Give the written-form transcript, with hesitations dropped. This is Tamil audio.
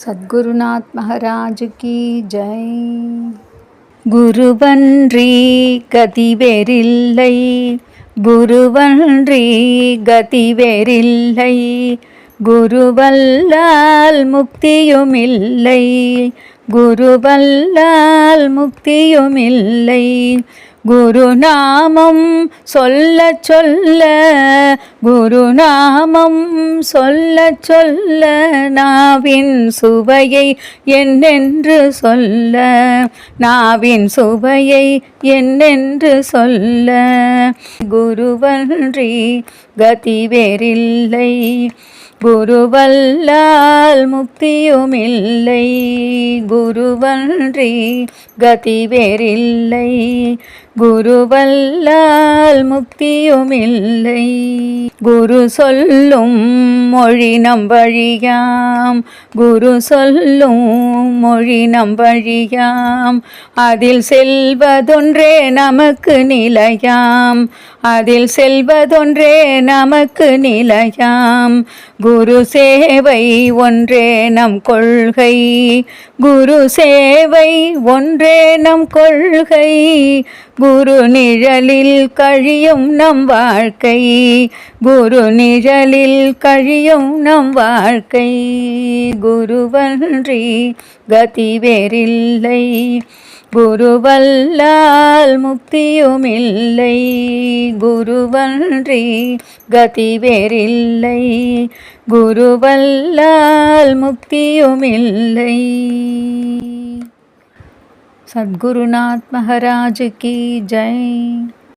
சத்குருநாத் மகாராஜ் கி ஜெய். குருவன்றி கதி வேறில்லை, குருவன்றி கதி வேறில்லை, குருவல்லால் முக்தியுமில்லை, குருவல்லால் முக்தியுமில்லை. குருநாமம் சொல்ல சொல்ல, குருநாமம் சொல்ல சொல்ல, நாவின் சுவையை என்னென்று சொல்ல, நாவின் சுவையை என்னென்று சொல்ல. குருவன்றி கதி வேறில்லை, குருவல்லால் முக்தியுமில்லை, குருவன்றி கதி வேறில்லை, குருவல்லால் முக்தியுமில்லை. குரு சொல்லும் மொழி நம்பழியாம், குரு சொல்லும் மொழி நம்பழியாம், அதில் செல்வதொன்றே நமக்கு நிலையாம், அதில் செல்வதொன்றே நமக்கு நிலையாம். குரு சேவை ஒன்றே நம் கொள்கை, குரு சேவை ஒன்றே நம் கொள்கை, குரு நிழலில் கழியும் நம் வாழ்க்கை, குரு நிழலில் கழியும் நம் வாழ்க்கை. குருவன்றி கதி வேறில்லை, குருவல்லால் முக்தியுமில்லை, குருவன்றி கதி வேறில்லை, குருவல்லால் முக்தியுமில்லை. சத்குருநாத் மகாராஜ் கி ஜெய்.